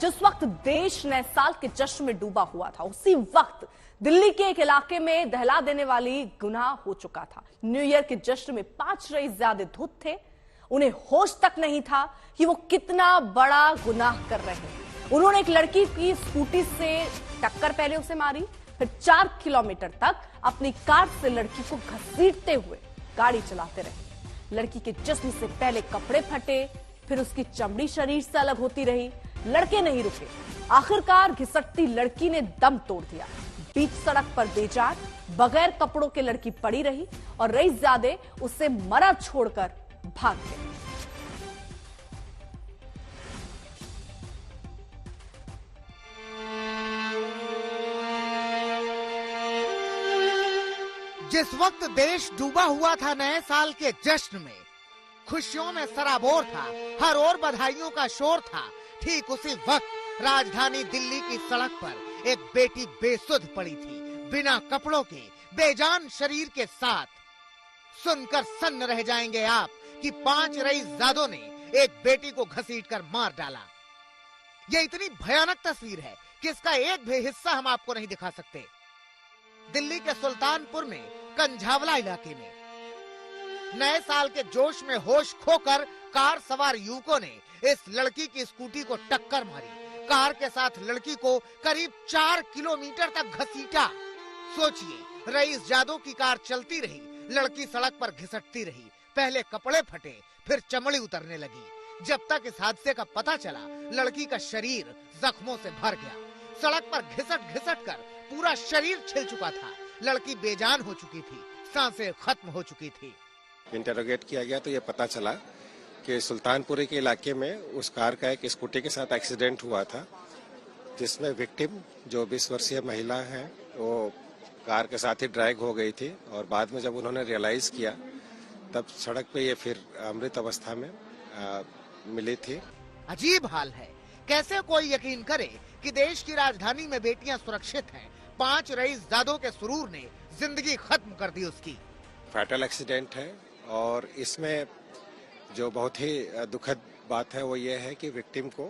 जिस वक्त देश नए साल के जश्न में डूबा हुआ था, उसी वक्त दिल्ली के एक इलाके में दहला देने वाली गुनाह हो चुका था। न्यू ईयर के जश्न में 5 रईस ज्यादा धुत थे। उन्हें होश तक नहीं था कि वो कितना बड़ा गुनाह कर रहे हैं। उन्होंने एक लड़की की स्कूटी से टक्कर पहले उसे मारी, फिर 4 किलोमीटर तक अपनी कार से लड़की को घसीटते हुए गाड़ी चलाते रहे। लड़की के जिस्म से पहले कपड़े फटे, फिर उसकी चमड़ी शरीर से अलग होती रही। लड़के नहीं रुके, आखिरकार घिसटती लड़की ने दम तोड़ दिया। बीच सड़क पर बेजान बगैर कपड़ों के लड़की पड़ी रही और रईसजादे उसे मरा छोड़कर भाग गए। जिस वक्त देश डूबा हुआ था नए साल के जश्न में, खुशियों में सराबोर था, हर ओर बधाइयों का शोर था, ठीक उसी वक्त राजधानी दिल्ली की सड़क पर एक बेटी बेसुध पड़ी थी, बिना कपड़ों के, बेजान शरीर के साथ। सुनकर सन्न रह जाएंगे आप कि 5 रईसजादों ने एक बेटी को घसीटकर मार डाला। यह इतनी भयानक तस्वीर है कि इसका एक भी हिस्सा हम आपको नहीं दिखा सकते। दिल्ली के सुल्तानपुर में कंझावला इलाके में नए साल के जोश में होश खोकर कार सवार युवकों ने इस लड़की की स्कूटी को टक्कर मारी। कार के साथ लड़की को करीब 4 किलोमीटर तक घसीटा। सोचिए, रईसजादों की कार चलती रही, लड़की सड़क पर घिसटती रही। पहले कपड़े फटे, फिर चमड़ी उतरने लगी। जब तक इस हादसे का पता चला, लड़की का शरीर जख्मों से भर गया। सड़क पर घिसट घिसट कर पूरा शरीर छिल चुका था। लड़की बेजान हो चुकी थी, सांसें खत्म हो चुकी थी। इंटरोगेट किया गया तो ये पता चला कि सुल्तानपुरी के इलाके में उस कार का एक स्कूटी के साथ एक्सीडेंट हुआ था, जिसमें विक्टिम जो 20 वर्षीय महिला है वो कार के साथ ही ड्रैग हो गई थी और बाद में जब उन्होंने रियलाइज किया तब सड़क पे ये फिर अमृत अवस्था में मिली थी। अजीब हाल है, कैसे कोई यकीन करे कि देश की राजधानी में बेटियां सुरक्षित हैं। 5 रईसजादों के सुरूर ने जिंदगी खत्म कर दी उसकी। फैटल एक्सीडेंट है और इसमें जो बहुत ही दुखद बात है वो ये है कि विक्टिम को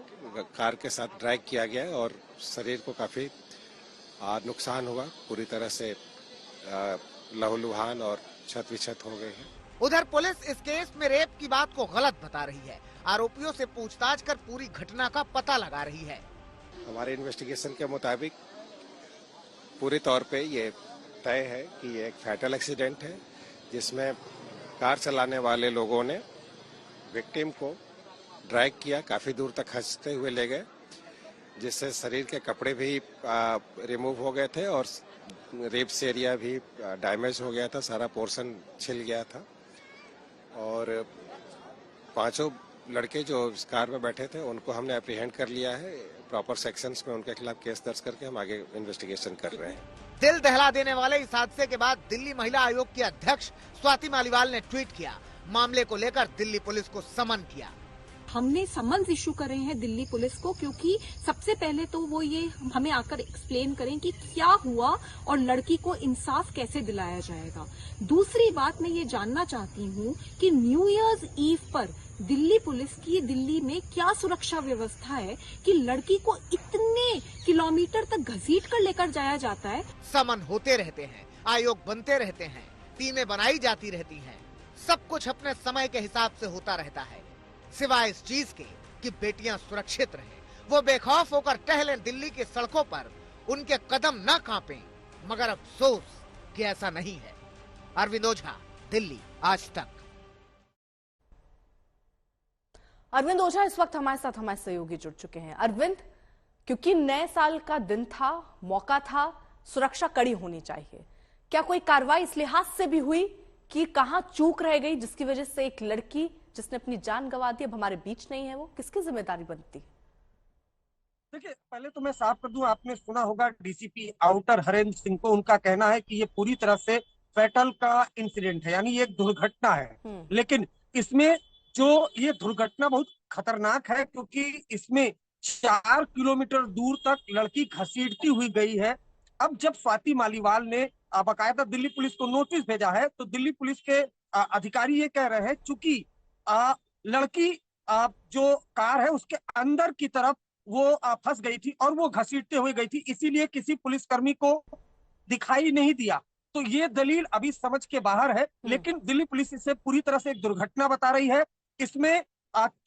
कार के साथ ड्रैग किया गया और शरीर को काफी नुकसान हुआ, पूरी तरह से लहूलुहान और क्षत विक्षत हो गए हैं। उधर पुलिस इस केस में रेप की बात को गलत बता रही है। आरोपियों से पूछताछ कर पूरी घटना का पता लगा रही है। हमारे इन्वेस्टिगेशन के मुताबिक पूरी तौर पे ये तय है कि ये एक फैटल एक्सीडेंट है, जिसमें कार चलाने वाले लोगों ने विक्टिम को ड्रैग किया, काफी दूर तक खींचते हुए ले गए, जिससे शरीर के कपड़े भी रिमूव हो गए थे और रिब्स एरिया भी डैमेज हो गया था, सारा पोर्शन छिल गया था। और 5 लड़के जो इस कार में बैठे थे उनको हमने अप्रीहेंड कर लिया है। प्रॉपर सेक्शंस में उनके खिलाफ केस दर्ज करके हम आगे इन्वेस्टिगेशन कर रहे हैं। दिल दहला देने वाले इस हादसे के बाद दिल्ली महिला आयोग की अध्यक्ष स्वाति मालीवाल ने ट्वीट किया, मामले को लेकर दिल्ली पुलिस को समन किया। हमने समन्स इशू करे हैं दिल्ली पुलिस को, क्योंकि सबसे पहले तो वो ये हमें आकर एक्सप्लेन करें कि क्या हुआ और लड़की को इंसाफ कैसे दिलाया जाएगा। दूसरी बात मैं ये जानना चाहती हूँ कि न्यू ईयर्स ईव पर दिल्ली पुलिस की दिल्ली में क्या सुरक्षा व्यवस्था है कि लड़की को इतने किलोमीटर तक घसीट कर लेकर जाया जाता है। समन होते रहते हैं, आयोग बनते रहते हैं, टीमें बनाई जाती रहती हैं, सब कुछ अपने समय के हिसाब से होता रहता है, सिवाय इस चीज के कि बेटियां सुरक्षित रहें, वो बेखौफ होकर टहलें दिल्ली की सड़कों पर, उनके कदम न कांपें। मगर अफसोस कि ऐसा नहीं है। अरविंद ओझा, दिल्ली आज तक। अरविंद ओझा इस वक्त हमारे साथ हमारे सहयोगी जुड़ चुके हैं। अरविंद, क्योंकि नए साल का दिन था, मौका था, सुरक्षा कड़ी होनी चाहिए, क्या कोई कार्रवाई इस लिहाज से भी हुई कि कहां चूक रह गई जिसकी वजह से एक लड़की जिसने अपनी जान गंवा दी अब हमारे बीच नहीं है, वो किसकी जिम्मेदारी बनती है? देखिए, पहले तो मैं साफ कर दूं, आपने सुना होगा डीसीपी आउटर हरेंद्र सिंह को, उनका कहना है कि ये पूरी तरह से फैटल का इंसिडेंट है, यानी ये एक दुर्घटना है। लेकिन इसमें जो ये दुर्घटना बहुत खतरनाक है, क्योंकि इसमें 4 किलोमीटर दूर तक लड़की घसीटती हुई गई है। अब जब स्वाति मालीवाल ने बाकायदा दिल्ली पुलिस को नोटिस भेजा है, तो दिल्ली पुलिस के अधिकारी ये कह रहे हैं, चूंकि लड़की जो कार है उसके अंदर की तरफ वो फंस गई थी और वो घसीटते हुए गई थी, इसीलिए किसी पुलिसकर्मी को दिखाई नहीं दिया। तो ये दलील अभी समझ के बाहर है, लेकिन दिल्ली पुलिस इसे पूरी तरह से एक दुर्घटना बता रही है। इसमें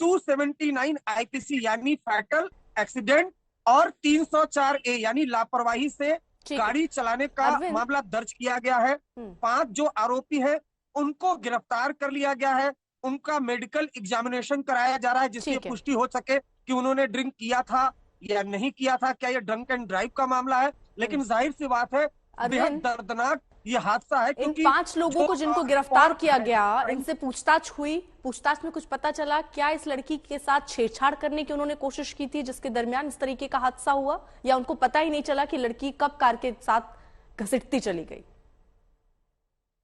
279 आईपीसी यानी फैटल एक्सीडेंट और 304 ए यानी लापरवाही से गाड़ी चलाने का मामला दर्ज किया गया है। 5 जो आरोपी है उनको गिरफ्तार कर लिया गया है, उनका मेडिकल एग्जामिनेशन कराया जा रहा है जिससे पुष्टि हो सके कि उन्होंने ड्रिंक किया था या नहीं किया था, क्या ये ड्रंक एंड ड्राइव का मामला है। लेकिन जाहिर सी बात है बेहद दर्दनाक ये हादसा है, क्योंकि इन 5 लोगों को जिनको गिरफ्तार किया गया, इनसे पूछताछ हुई, पूछताछ में कुछ पता चला क्या इस लड़की के साथ छेड़छाड़ करने की उन्होंने कोशिश की थी जिसके दरमियान इस तरीके का हादसा हुआ, या उनको पता ही नहीं चला कि लड़की कब कार के साथ घसीटती चली गई?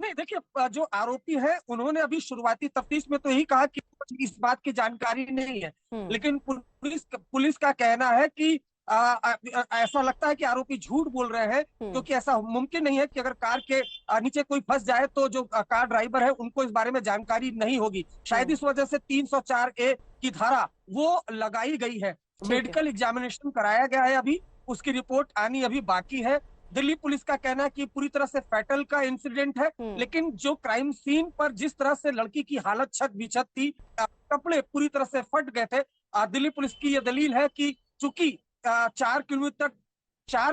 नहीं, देखिए जो आरोपी है उन्होंने अभी शुरुआती तफ्तीश में तो यही कहा कि इस बात की जानकारी नहीं है, लेकिन पुलिस का कहना है कि ऐसा लगता है कि आरोपी झूठ बोल रहे हैं, क्योंकि ऐसा मुमकिन नहीं है कि अगर कार के नीचे कोई फंस जाए तो जो कार ड्राइवर है उनको इस बारे में जानकारी नहीं होगी। शायद इस वजह से 304 ए की धारा वो लगाई गई है। मेडिकल एग्जामिनेशन कराया गया है, अभी उसकी रिपोर्ट आनी अभी बाकी है। दिल्ली पुलिस का कहना है कि पूरी तरह से फैटल का इंसिडेंट है, लेकिन जो क्राइम सीन पर जिस तरह से लड़की की हालत छत बिछत थी, कपड़े पूरी तरह से फट गए थे। दिल्ली पुलिस की यह दलील है कि चूंकि 4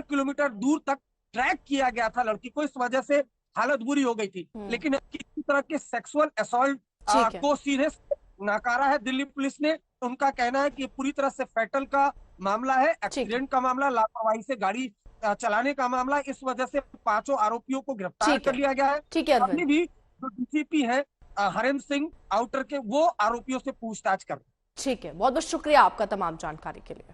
किलोमीटर दूर तक ट्रैक किया गया था लड़की को, इस वजह से हालत बुरी हो गई थी। लेकिन किसी तरह के सेक्सुअल असॉल्ट को सीरियस नकारा है दिल्ली पुलिस ने। उनका कहना है कि पूरी तरह से फैटल का मामला है, एक्सीडेंट का मामला, लापरवाही से गाड़ी चलाने का मामला। इस वजह से 5 आरोपियों को गिरफ्तार कर लिया गया है। ठीक है, अभी भी जो डीसीपी है हरेंद्र सिंह आउटर के, वो आरोपियों से पूछताछ कर रहे हैं। ठीक है, बहुत बहुत शुक्रिया आपका तमाम जानकारी के लिए।